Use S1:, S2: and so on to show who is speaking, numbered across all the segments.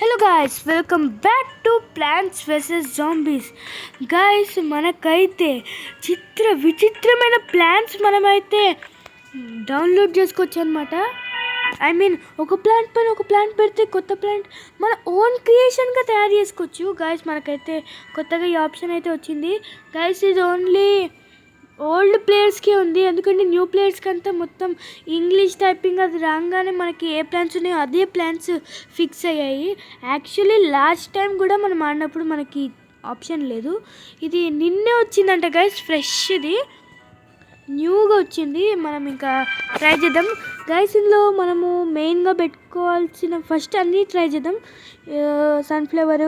S1: Hello guys, welcome back to plants versus zombies. Guys, మనకైతే విచిత్రమైన plants మనమైతే download చేసుకోవచ్చు అనమాట. ఒక ప్లాంట్ పైన ఒక ప్లాంట్ పెడితే కొత్త ప్లాంట్ మన ఓన్ క్రియేషన్గా తయారు చేసుకోవచ్చు. గాయ్స్, మనకైతే కొత్తగా ఈ ఆప్షన్ అయితే వచ్చింది. గాయ్స్, ఇది ఓన్లీ ఓల్డ్ ప్లేయర్స్కి ఉంది, ఎందుకంటే న్యూ ప్లేయర్స్కి అంతా మొత్తం ఇంగ్లీష్ టైపింగ్ అది రాగానే మనకి ఏ ప్లాన్స్ ఉన్నాయో అదే ప్లాన్స్ ఫిక్స్ అయ్యాయి. యాక్చువల్లీ లాస్ట్ టైం కూడా మనం ఆడినప్పుడు మనకి ఆప్షన్ లేదు. ఇది నిన్నే వచ్చిందంట గైస్, ఫ్రెష్, ఇది న్యూగా వచ్చింది. మనం ఇంకా ట్రై చేద్దాం గైస్. ఇందులో మనము మెయిన్గా పెట్టుకోవాల్సిన ఫస్ట్ అన్నీ ట్రై చేద్దాం. సన్ఫ్లవర్,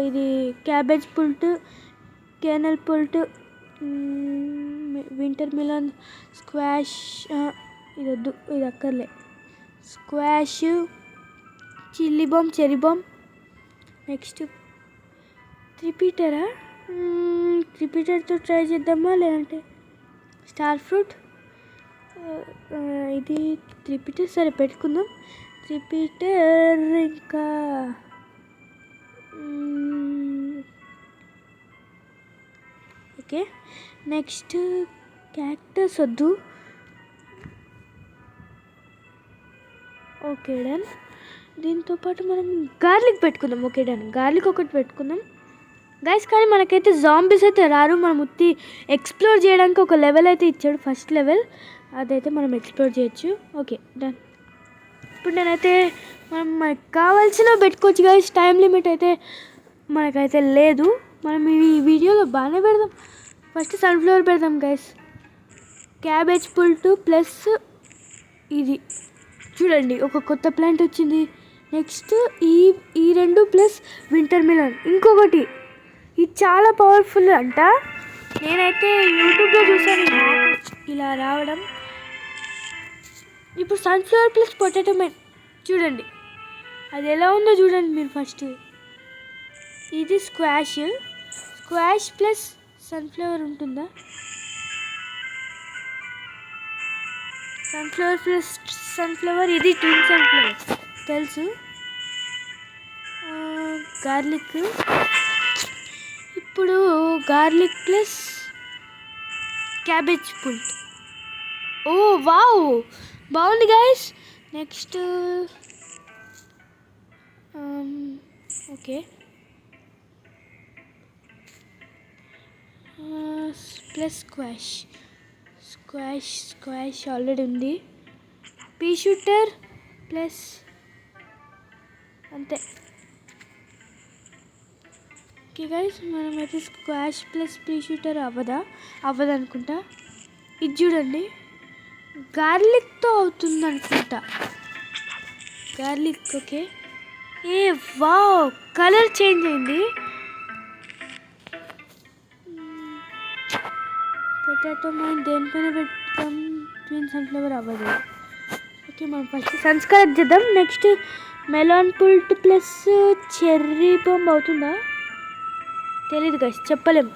S1: ఇది cabbage pult, kernel pult, winter melon, squash, ఇది వద్దు, ఇది అక్కర్లే, squash, chilli bomb, cherry bomb. Next రిపీటర్తో ట్రై చేద్దామా, లేదంటే స్టార్ ఫ్రూట్, ఇది రిపీటర్, సరే పెట్టుకుందాం రిపీటర్. ఇంకా ఓకే, నెక్స్ట్ క్యాక్టస్ వద్దు. Okay done. దీంతోపాటు మనం గార్లిక్ పెట్టుకుందాం. ఓకే డన్, గార్లిక్ ఒకటి పెట్టుకుందాం గైస్. కానీ మనకైతే జాంబీస్ అయితే రారు, మనం ఉత్తి ఎక్స్ప్లోర్ చేయడానికి ఒక లెవెల్ అయితే ఇచ్చాడు, ఫస్ట్ లెవెల్, అదైతే మనం ఎక్స్ప్లోర్ చేయొచ్చు. Okay done. ఇప్పుడు నేనైతే మనకు కావాల్సినవి పెట్టుకోవచ్చు గైస్. టైం లిమిట్ అయితే మనకైతే లేదు. మనం ఈ వీడియోలో బాగానే పెడదాం. ఫస్ట్ సన్ఫ్లవర్ పెడదాం గైస్. క్యాబేజ్ పుల్టు ప్లస్ ఇది చూడండి, ఒక కొత్త ప్లాంట్ వచ్చింది. నెక్స్ట్ ఈ రెండు ప్లస్ వింటర్ మిలన్. ఇంకొకటి, ఇది చాలా పవర్ఫుల్ అంట. నేనైతే యూట్యూబ్లో చూసాను ఇలా రావడం. ఇప్పుడు సన్ఫ్లవర్ ప్లస్ పొటాటో చూడండి, అది ఎలా ఉందో చూడండి మీరు ఫస్ట్. ఇది స్క్వాష్ ప్లస్ సన్ఫ్లవర్ ఉంటుందా? సన్ఫ్లవర్ ప్లస్ సన్ఫ్లవర్, ఇది ట్విన్ సన్ఫ్లవర్ తెలుసు. గార్లిక్, ఇప్పుడు garlic plus cabbage pult. Oh wow, బాగుంది guys. Next okay, plus squash already ఉంది. పీ షూటర్ ప్లస్ అంతే. ఓకే గైస్, మనమైతే స్క్వాష్ ప్లస్ పీ షూటర్ అవ్వదు అనుకుంటా. ఇది చూడండి, గార్లిక్తో అవుతుంది అనుకుంటా. Garlic, okay. ఏ వావ్, కలర్ చేంజ్ అయింది. పొటాటో మనం దేనిపైన పెడతాం, ట్విన్ సన్ఫ్లవర్ అవ్వదు. ఓకే, మనం ఫస్ట్ సన్స్క్రైబ్ చేద్దాం. Next melon pult plus cherry bomb అవుతుందా తెలీదు గైస్, చెప్పలేం.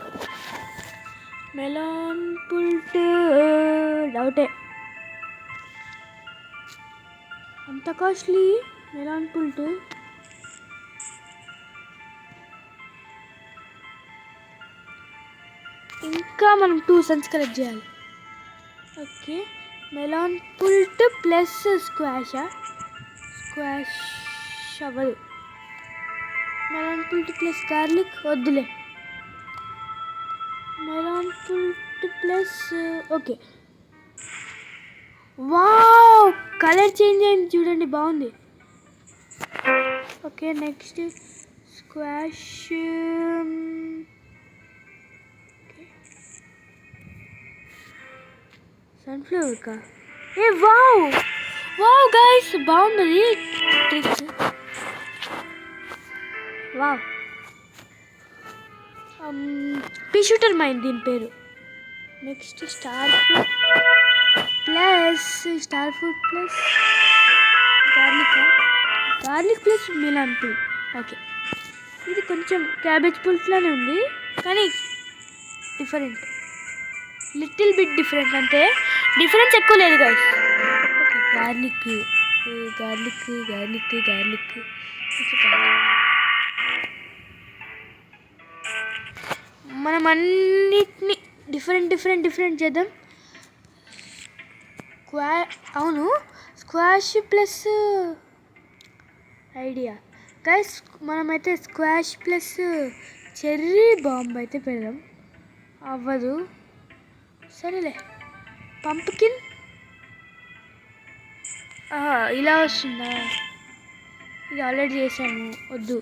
S1: మెలాన్ పుల్ట్ డౌటే, అంత కాస్ట్లీ మెలాన్ పుల్ట్. ఇంకా మనం 2 సన్స్ కలెక్ట్ చేయాలి. Okay, melon pult plus squash అవ్వదు. మెలాన్ పుల్ట్ ప్లస్ గార్లిక్ వద్దులే. Melon pult plus okay. Wow, colour change అయింది చూడండి, బాగుంది. ఓకే, నెక్స్ట్ స్క్వాష్, సన్ఫ్లవర్ కా. ఏ వావ్ గైస్, బాగుంది trick. Wow, pea shooter mine దీని పేరు. Next star fruit plus garlic plus melon pult. Okay, ఇది కొంచెం క్యాబేజ్ పుల్ట్లానే ఉంది, కానీ డిఫరెంట్, లిటిల్ బిట్ డిఫరెంట్, అంటే డిఫరెన్స్ ఎక్కువ లేదు guys. Okay, garlic garlic garlic garlic మనం అన్నిటిని డిఫరెంట్ చేద్దాం. అవును, స్క్వాష్ ప్లస్ ఐడియా గైస్, మనమైతే స్క్వాష్ ప్లస్ చెర్రీ బాంబ్ అయితే పెడదాం. అవ్వదు, సరేలే. పంప్కిన్ ఇలా వస్తుందా? ఇది ఆల్రెడీ చేశాను, వద్దు.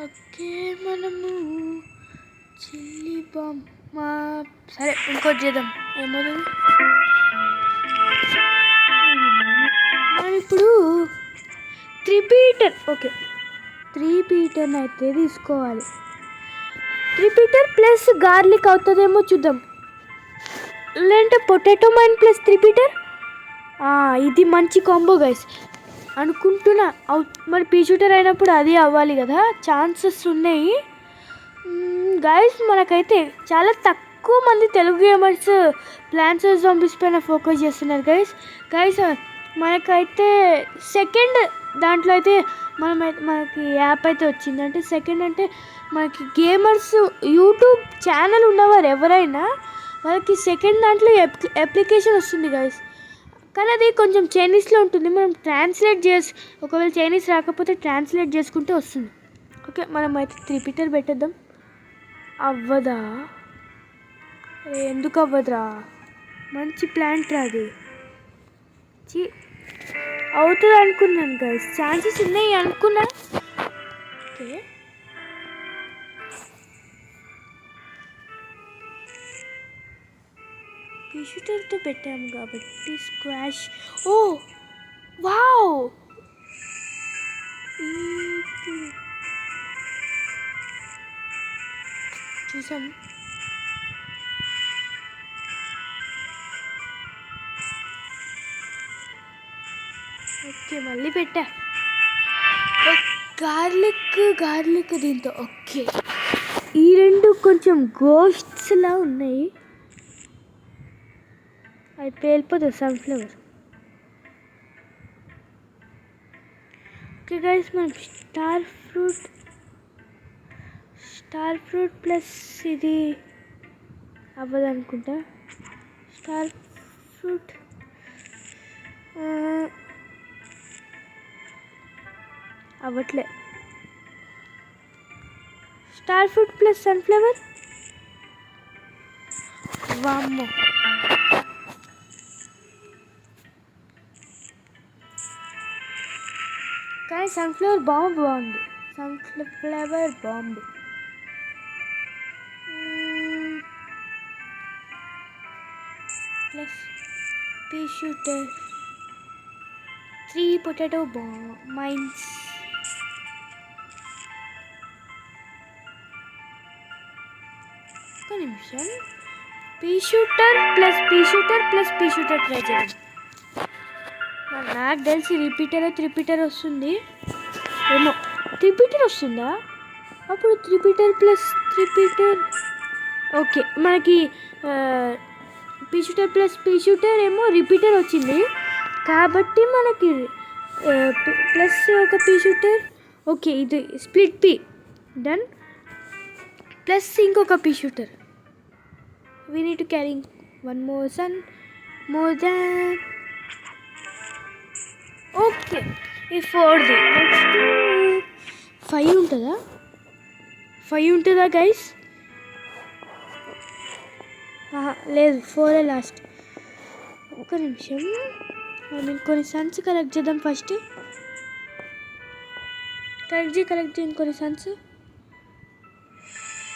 S1: ఓకే, మనము చిల్లీ బాంబ్ సరే ఇంకోటి చేద్దాం. ఏమవుతుంది, మనం ఇప్పుడు త్రిపీటర్. ఓకే, త్రిపీటర్ని అయితే తీసుకోవాలి. త్రిపీటర్ ప్లస్ గార్లిక్ అవుతుందేమో చూద్దాం. లేదంటే పొటాటో మైన్ ప్లస్ త్రిపీటర్. ఇది మంచి కాంబో గైస్ అనుకుంటున్నా. మరి పీ షూటర్ అయినప్పుడు అది అవ్వాలి కదా, ఛాన్సెస్ ఉన్నాయి గైస్. మనకైతే చాలా తక్కువ మంది Telugu gamers plants versus zombies పైన ఫోకస్ చేస్తున్నారు గైస్. మనకైతే సెకండ్ దాంట్లో అయితే మనకి యాప్ అయితే వచ్చింది. అంటే సెకండ్ అంటే మనకి గేమర్స్ యూట్యూబ్ ఛానల్ ఉన్నవారు ఎవరైనా వాళ్ళకి సెకండ్ దాంట్లో అప్లికేషన్ వస్తుంది గైస్. కానీ అది కొంచెం చైనీస్లో ఉంటుంది. మనం ట్రాన్స్లేట్ ఒకవేళ చైనీస్ రాకపోతే ట్రాన్స్లేట్ చేసుకుంటే వస్తుంది. ఓకే, మనం అయితే త్రిపీటర్ పెట్టేద్దాం. అవ్వదా? ఎందుకు అవ్వదురా? మంచి ప్లాంట్ రాది. అవుతుంది అనుకున్నాను గైస్, ఛాన్సెస్ ఉన్నాయి అనుకున్నా. ఓకే, పీ షూటర్తో పెట్టాము కాబట్టి స్క్వాష్. ఓ వావ్, చూసాం. ఓకే, మళ్ళీ పెట్టా. గార్లిక్ దీంతో. ఓకే, ఈ రెండు కొంచెం గోస్ట్స్లా ఉన్నాయి. అది పేలిపోతుంది సన్ఫ్లవర్. ఓకే గైస్, మనం స్టార్ ఫ్రూట్ ప్లస్ ఇది అవ్వదు అనుకుంటా. స్టార్ ఫ్రూట్ అవ్వట్లే. Star fruit plus sunflower. వామ్మో, కానీ సన్ఫ్లవర్ బాంబ్ బాగుంది. Sunflower bomb plus pea shooter 3 potato mines. ఒక నిమిషం, పీ షూటర్ ట్రై చేద్దాం. నాకు తెలిసి రిపీటర్ వస్తుంది ఏమో. రిపీటర్ వస్తుందా? అప్పుడు త్రిపీటర్ ప్లస్ త్రిపీటర్. ఓకే, మనకి పీ షూటర్ ఏమో రిపీటర్ వచ్చింది కాబట్టి మనకి ప్లస్ ఒక పీ షూటర్. ఓకే, ఇది స్ప్లిట్ పీ డన్. ప్లస్ ఇంకొక P shooter. We need to carry one more than. Okay, ఈ 4ది నెక్స్ట్ 5 ఉంటుందా? 5 ఉంటుందా గైస్? లేదు, 4 లాస్ట్. ఒక్క నిమిషం, నేను కొన్ని సన్స్ కలెక్ట్ చేద్దాం. ఫస్ట్ కలెక్ట్ చేయండి కొన్ని సన్స్.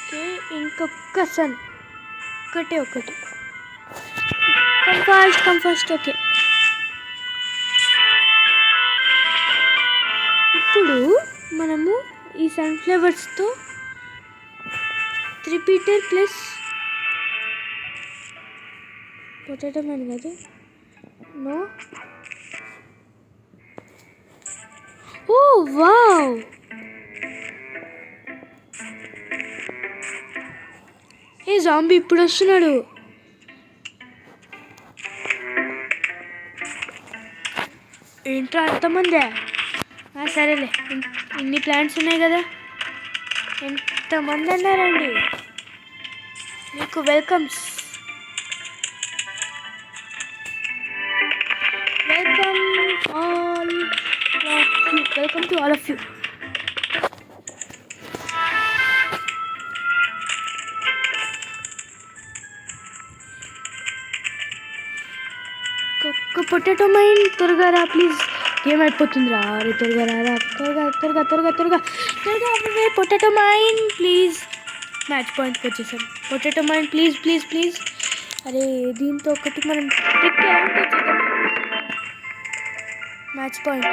S1: ఓకే, ఇంకొక సన్, ఒకటి. Come fast. ఓకే, ఇప్పుడు మనము ఈ సన్ఫ్లవర్స్తో త్రిపీటర్ ప్లస్ పొటాటో మైన్ కాదు, నో. ఓ వావ్, ఏ జాంబీ ఇప్పుడు వస్తున్నాడు. ఏంట్రా అంతమందే? సరేలే, ఇన్ని ప్లాంట్స్ ఉన్నాయి కదా. ఎంతమంది అన్నారండి? మీకు welcomes. Welcome to all of you. Potato mine త్వరగా రా ప్లీజ్. గేమ్ అయిపోతుందిరా. అరే త్వరగా రారా, త్వరగా త్వరగా త్వరగా త్వరగా త్వరగా. Potato mine please. మ్యాచ్ పాయింట్కి వచ్చేసాం. Potato mine please please please. అరే దీంతో ఒకటి మనం మ్యాచ్ పాయింట్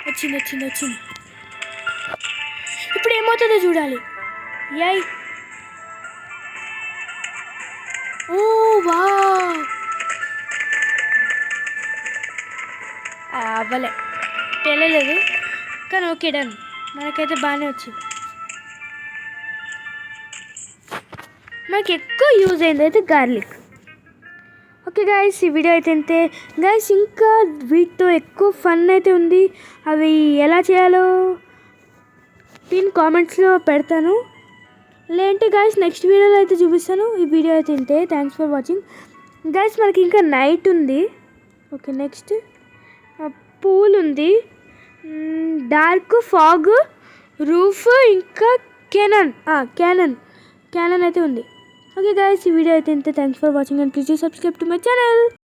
S1: వచ్చింది వచ్చింది వచ్చింది. ఇప్పుడు ఏమవుతుందో చూడాలి. యాయ్, ఓ వా, అవ్వలే, తెలియలేదు కానీ ఓకే డన్. మనకైతే బాగానే వచ్చింది. మనకి ఎక్కువ యూజ్ అయింది అయితే గార్లిక్. ఓకే గాయస్, ఈ వీడియో అయితే అంతే గాయస్. ఇంకా వీటితో ఎక్కువ ఫన్ అయితే ఉంది. అవి ఎలా చేయాలో కామెంట్స్లో పెడతాను. లేదంటే గాయస్ నెక్స్ట్ వీడియోలో అయితే చూపిస్తాను. ఈ వీడియో అయితే అంతే. Thanks for watching guys. మనకి ఇంకా నైట్ ఉంది. ఓకే, నెక్స్ట్ పూల్ ఉంది, డార్క్ ఫాగ్, రూఫ్, ఇంకా క్యానన్ అయితే ఉంది. ఓకే గాయస్, ఈ వీడియో అయితే అంతే. Thanks for watching and please subscribe to my channel.